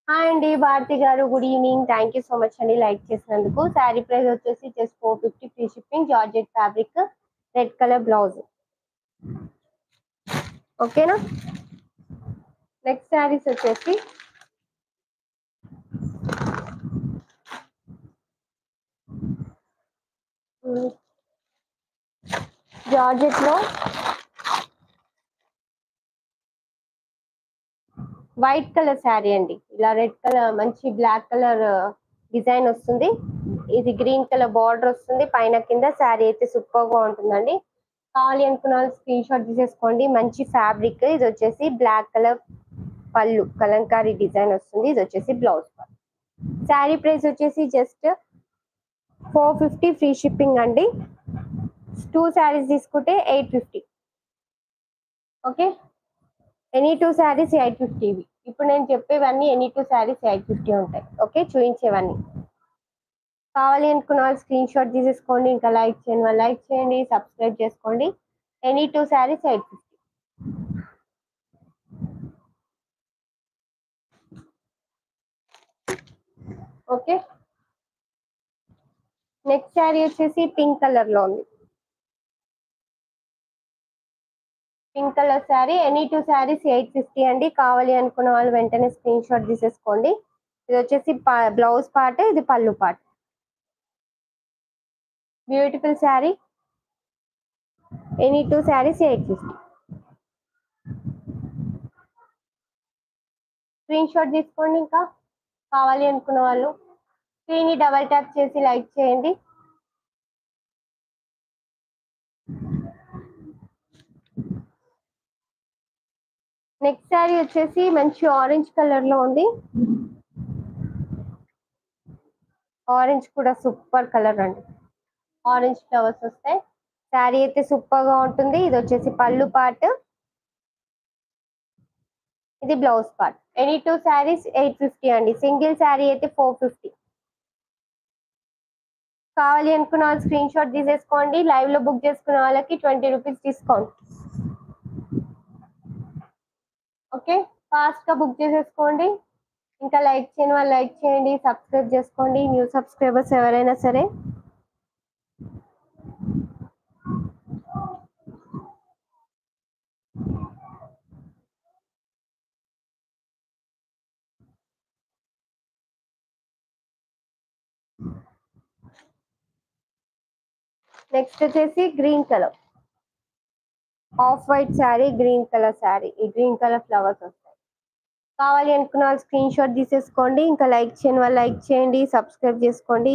Hi అండి భారతి గారు, good evening. Thank you so much అండి లైక్ చేసినందుకు. శారీ ప్రైస్ వచ్చేసి just 450 free shipping, georgette fabric, red colour blouse. ఓకేనా? నెక్స్ట్ శారీస్ వచ్చేసి జార్జెట్ లో వైట్ కలర్ శారీ అండి. ఇలా రెడ్ కలర్ మంచి బ్లాక్ కలర్ డిజైన్ వస్తుంది. ఇది గ్రీన్ కలర్ బార్డర్ వస్తుంది పైన కింద. శారీ అయితే సూపర్ గా ఉంటుందండి. కావాలి అనుకున్న వాళ్ళు స్క్రీన్ షాట్ తీసేసుకోండి. మంచి ఫ్యాబ్రిక్. ఇది వచ్చేసి బ్లాక్ కలర్ పళ్ళు కలంకారీ డిజైన్ వస్తుంది. ఇది వచ్చేసి బ్లౌజ్. శారీ ప్రైస్ వచ్చేసి జస్ట్ 450 ఫ్రీ షిప్పింగ్ అండి. 2 శారీస్ తీసుకుంటే 850. Okay, any 2 saris 850. ఇప్పుడు నేను చెప్పేవన్నీ ఎనీ 2 శారీస్ 850 ఉంటాయి. ఓకే, చూపించేవన్నీ. కావాలి అనుకున్న వాళ్ళు స్క్రీన్ షాట్ తీసేసుకోండి. ఇంకా లైక్ చేయండి, వాళ్ళు లైక్ చేయండి, సబ్స్క్రైబ్ చేసుకోండి. Any 2 saris 850. Okay, next sari వచ్చేసి పింక్ కలర్ లో ఉంది. Pink colour sari, any 2 saris 850 అండి. కావాలి అనుకున్న వాళ్ళు వెంటనే స్క్రీన్ షాట్ తీసేసుకోండి. ఇది వచ్చేసి బ్లౌజ్ పార్ట్, ఇది పళ్ళు part. Beautiful sari, any 2 saris 850. Screen shot తీసుకోండి. ఇంకా కావాలి అనుకున్న వాళ్ళు స్క్రీన్ ని డబల్ ట్యాప్ చేసి లైక్ చేయండి. నెక్స్ట్ శారీ వచ్చేసి మంచి ఆరెంజ్ కలర్ లో ఉంది. ఆరెంజ్ కూడా సూపర్ కలర్ అండి. ఆరెంజ్ ఫ్లవర్స్ వస్తాయి. శారీ అయితే సూపర్ గా ఉంటుంది. ఇది వచ్చేసి పళ్ళు పార్ట్, ఇది బ్లౌజ్ పార్ట్. ఎనీ 2 శారీస్ 850 అండి. సింగిల్ శారీ అయితే 450. కావాలి అనుకున్న వాళ్ళు స్క్రీన్ షాట్ తీసేసుకోండి. లైవ్ లో బుక్ చేసుకున్న వాళ్ళకి 20 రూపీస్ డిస్కౌంట్. ఓకే, ఫాస్ట్ గా బుక్ చేసేసుకోండి. ఇంకా లైక్ చేయని వాళ్ళు లైక్ చేయండి, సబ్స్క్రైబ్ చేసుకోండి. న్యూ సబ్స్క్రైబర్స్ ఎవరైనా సరే. నెక్స్ట్ వచ్చేసి green colour off white sari, green colour sari. ఈ గ్రీన్ కలర్ ఫ్లవర్స్ వస్తాయి. కావాలి అనుకున్న వాళ్ళు స్క్రీన్ షాట్ తీసేసుకోండి. ఇంకా లైక్ చేయని వాళ్ళు లైక్ చేయండి, సబ్స్క్రైబ్ చేసుకోండి.